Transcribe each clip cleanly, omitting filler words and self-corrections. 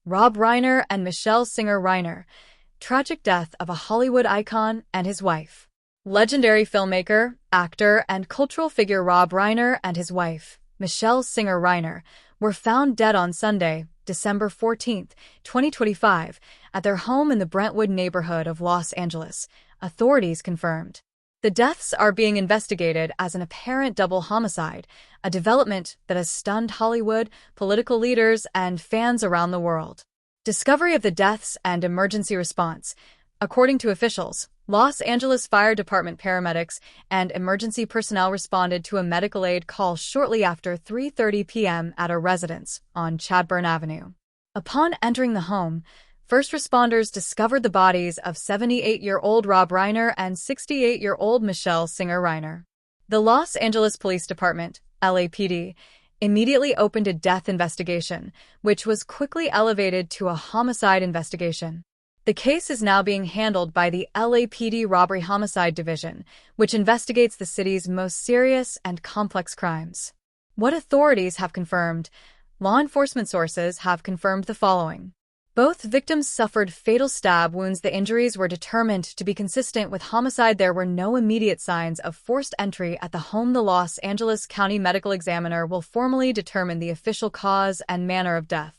Rob Reiner and Michele Singer Reiner. Tragic death of a Hollywood icon and his wife. Legendary filmmaker, actor, and cultural figure Rob Reiner and his wife, Michele Singer Reiner, were found dead on Sunday, December 14, 2025, at their home in the Brentwood neighborhood of Los Angeles, authorities confirmed. The deaths are being investigated as an apparent double homicide, a development that has stunned Hollywood, political leaders, and fans around the world. Discovery of the deaths and emergency response. According to officials, Los Angeles Fire Department paramedics and emergency personnel responded to a medical aid call shortly after 3:30 p.m. at a residence on Chadbourne Avenue. Upon entering the home, first responders discovered the bodies of 78-year-old Rob Reiner and 68-year-old Michele Singer Reiner. The Los Angeles Police Department, LAPD, immediately opened a death investigation, which was quickly elevated to a homicide investigation. The case is now being handled by the LAPD Robbery-Homicide Division, which investigates the city's most serious and complex crimes. What authorities have confirmed? Law enforcement sources have confirmed the following. Both victims suffered fatal stab wounds. The injuries were determined to be consistent with homicide. There were no immediate signs of forced entry at the home. The Los Angeles County Medical Examiner will formally determine the official cause and manner of death.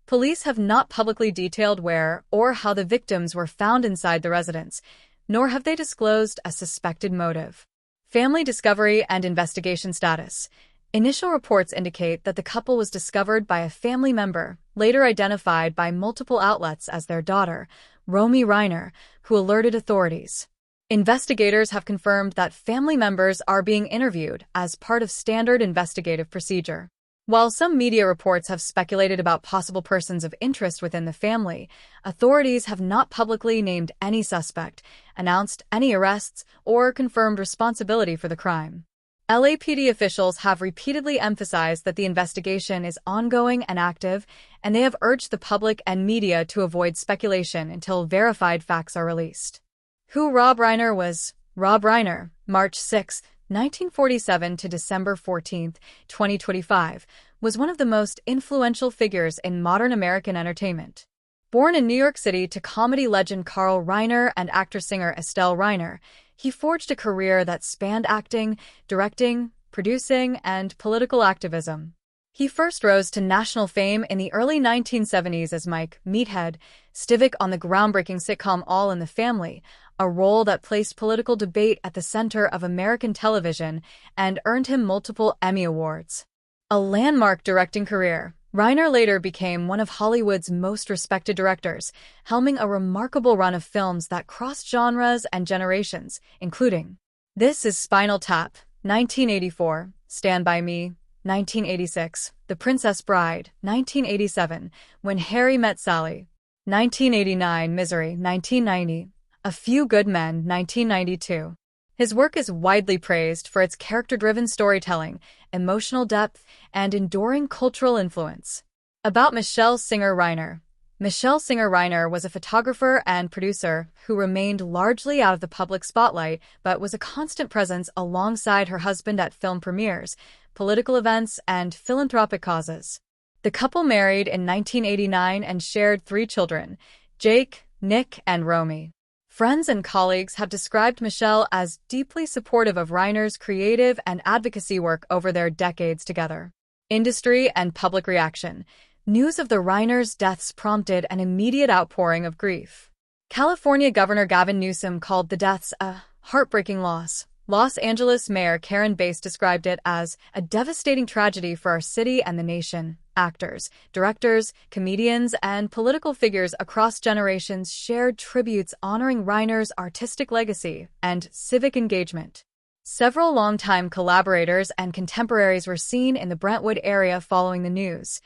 Police have not publicly detailed where or how the victims were found inside the residence, nor have they disclosed a suspected motive. Family discovery and investigation status. Initial reports indicate that the couple was discovered by a family member, later identified by multiple outlets as their daughter, Romy Reiner, who alerted authorities. Investigators have confirmed that family members are being interviewed as part of standard investigative procedure. While some media reports have speculated about possible persons of interest within the family, authorities have not publicly named any suspect, announced any arrests, or confirmed responsibility for the crime. LAPD officials have repeatedly emphasized that the investigation is ongoing and active, and they have urged the public and media to avoid speculation until verified facts are released. Who Rob Reiner was? Rob Reiner, March 6, 1947 to December 14, 2025, was one of the most influential figures in modern American entertainment. Born in New York City to comedy legend Carl Reiner and actor-singer Estelle Reiner, he forged a career that spanned acting, directing, producing, and political activism. He first rose to national fame in the early 1970s as Mike Meathead Stivic on the groundbreaking sitcom All in the Family, a role that placed political debate at the center of American television and earned him multiple Emmy Awards. A landmark directing career, Reiner later became one of Hollywood's most respected directors, helming a remarkable run of films that crossed genres and generations, including This Is Spinal Tap, 1984, Stand By Me, 1986, The Princess Bride, 1987, When Harry Met Sally, 1989, Misery, 1990, A Few Good Men, 1992. His work is widely praised for its character-driven storytelling, emotional depth, and enduring cultural influence. About Michele Singer Reiner. Michele Singer Reiner was a photographer and producer who remained largely out of the public spotlight but was a constant presence alongside her husband at film premieres, political events, and philanthropic causes. The couple married in 1989 and shared 3 children, Jake, Nick, and Romy. Friends and colleagues have described Michele as deeply supportive of Reiner's creative and advocacy work over their decades together. Industry and public reaction. News of the Reiners' deaths prompted an immediate outpouring of grief. California Governor Gavin Newsom called the deaths a heartbreaking loss. Los Angeles Mayor Karen Bass described it as a devastating tragedy for our city and the nation. Actors, directors, comedians, and political figures across generations shared tributes honoring Reiner's artistic legacy and civic engagement. Several longtime collaborators and contemporaries were seen in the Brentwood area following the news,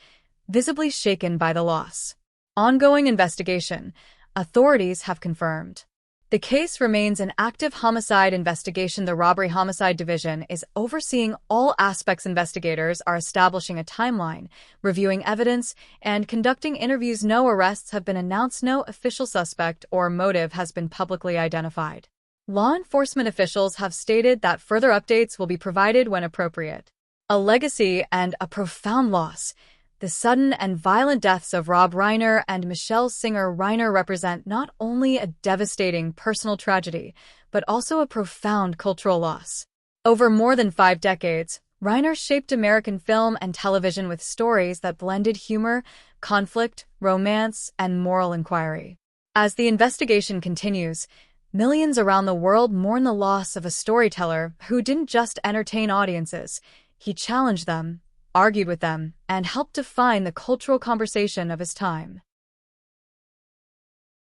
visibly shaken by the loss. Ongoing investigation. Authorities have confirmed. The case remains an active homicide investigation. The Robbery-Homicide Division is overseeing all aspects. Investigators are establishing a timeline, reviewing evidence, and conducting interviews. No arrests have been announced. No official suspect or motive has been publicly identified. Law enforcement officials have stated that further updates will be provided when appropriate. A legacy and a profound loss. The sudden and violent deaths of Rob Reiner and Michele Singer Reiner represent not only a devastating personal tragedy, but also a profound cultural loss. Over more than 5 decades, Reiner shaped American film and television with stories that blended humor, conflict, romance, and moral inquiry. As the investigation continues, millions around the world mourn the loss of a storyteller who didn't just entertain audiences. He challenged them, argued with them, and helped define the cultural conversation of his time.